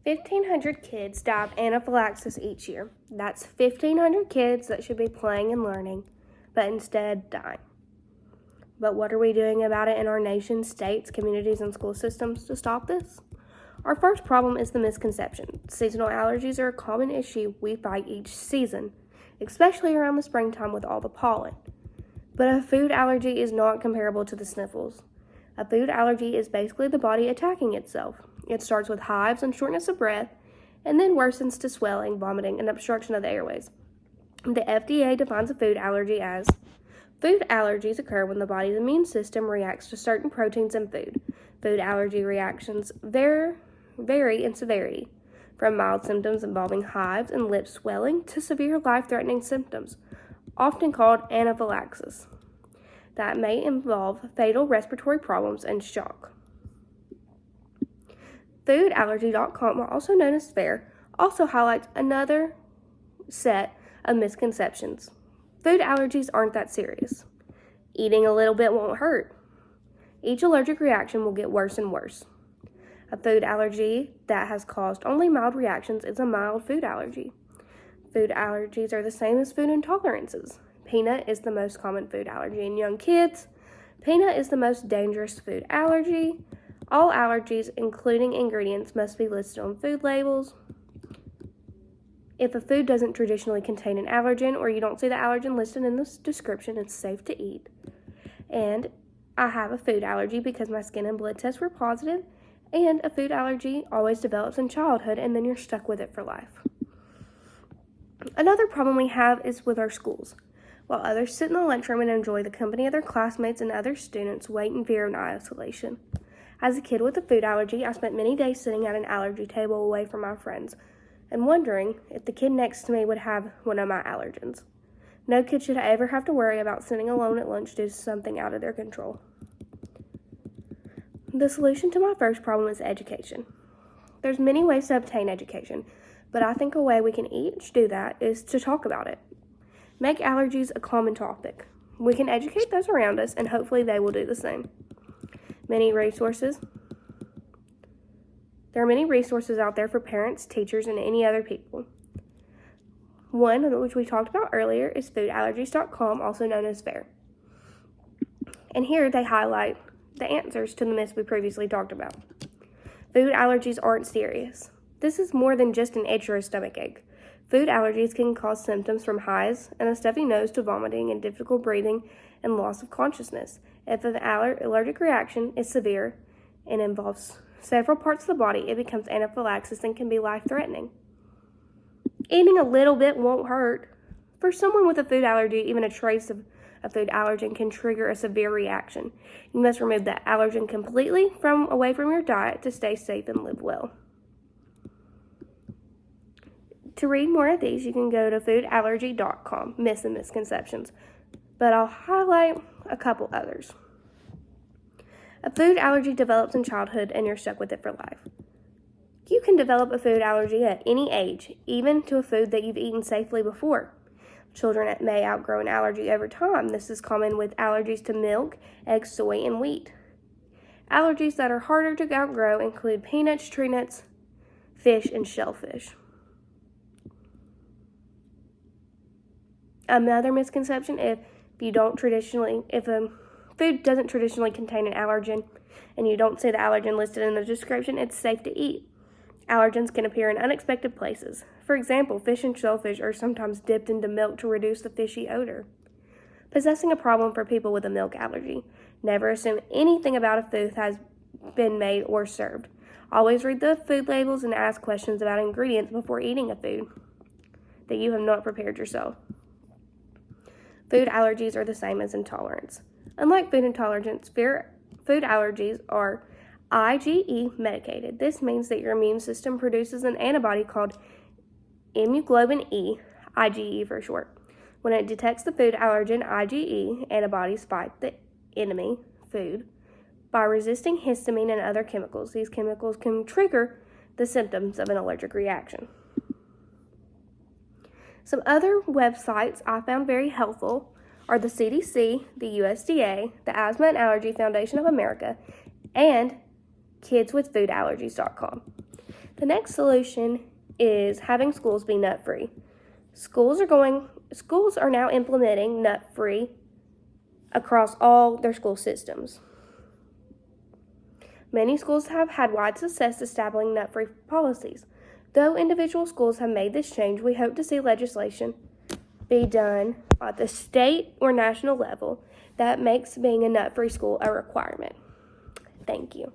1,500 kids die of anaphylaxis each year. That's 1,500 kids that should be playing and learning, but instead dying. But what are we doing about it in our nation, states, communities, and school systems to stop this? Our first problem is the misconception. Seasonal allergies are a common issue we fight each season, especially around the springtime with all the pollen. But a food allergy is not comparable to the sniffles. A food allergy is basically the body attacking itself. It starts with hives and shortness of breath, and then worsens to swelling, vomiting, and obstruction of the airways. The FDA defines a food allergy as food allergies occur when the body's immune system reacts to certain proteins in food. Food allergy reactions vary in severity, from mild symptoms involving hives and lip swelling to severe life-threatening symptoms, often called anaphylaxis, that may involve fatal respiratory problems and shock. Foodallergy.com, also known as FAIR, also highlights another set of misconceptions. Food allergies aren't that serious. Eating a little bit won't hurt. Each allergic reaction will get worse and worse. A food allergy that has caused only mild reactions is a mild food allergy. Food allergies are the same as food intolerances. Peanut is the most common food allergy in young kids. Peanut is the most dangerous food allergy. All allergies, including ingredients, must be listed on food labels. If a food doesn't traditionally contain an allergen or you don't see the allergen listed in the description, it's safe to eat. And I have a food allergy because my skin and blood tests were positive, and a food allergy always develops in childhood and then you're stuck with it for life. Another problem we have is with our schools. While others sit in the lunchroom and enjoy the company of their classmates and other students, wait in fear of isolation. As a kid with a food allergy, I spent many days sitting at an allergy table away from my friends and wondering if the kid next to me would have one of my allergens. No kid should ever have to worry about sitting alone at lunch due to something out of their control. The solution to my first problem is education. There's many ways to obtain education, but I think a way we can each do that is to talk about it. Make allergies a common topic. We can educate those around us, and hopefully they will do the same. There are many resources out there for parents, teachers, and any other people. One, which we talked about earlier, is foodallergies.com, also known as FAIR. And here they highlight the answers to the myths we previously talked about. Food allergies aren't serious. This is more than just an itch or a stomach ache. Food allergies can cause symptoms from hives and a stuffy nose to vomiting and difficult breathing and loss of consciousness. If an allergic reaction is severe and involves several parts of the body, it becomes anaphylaxis and can be life-threatening. Eating a little bit won't hurt. For someone with a food allergy, even a trace of a food allergen can trigger a severe reaction. You must remove that allergen completely away from your diet to stay safe and live well. To read more of these, you can go to foodallergy.com, myths and misconceptions, but I'll highlight a couple others. A food allergy develops in childhood and you're stuck with it for life. You can develop a food allergy at any age, even to a food that you've eaten safely before. Children may outgrow an allergy over time. This is common with allergies to milk, eggs, soy, and wheat. Allergies that are harder to outgrow include peanuts, tree nuts, fish, and shellfish. Another misconception, if a food doesn't traditionally contain an allergen and you don't see the allergen listed in the description, it's safe to eat. Allergens can appear in unexpected places. For example, fish and shellfish are sometimes dipped into milk to reduce the fishy odor. Possessing a problem for people with a milk allergy. Never assume anything about a food has been made or served. Always read the food labels and ask questions about ingredients before eating a food that you have not prepared yourself. Food allergies are the same as intolerance. Unlike food intolerance, food allergies are IgE medicated. This means that your immune system produces an antibody called immunoglobulin E, IgE for short. When it detects the food allergen IgE, antibodies fight the enemy, food, by resisting histamine and other chemicals. These chemicals can trigger the symptoms of an allergic reaction. Some other websites I found very helpful are the CDC, the USDA, the Asthma and Allergy Foundation of America, and kidswithfoodallergies.com. The next solution is having schools be nut-free. Schools are now implementing nut-free across all their school systems. Many schools have had wide success establishing nut-free policies. Though individual schools have made this change, we hope to see legislation be done at the state or national level that makes being a nut-free school a requirement. Thank you.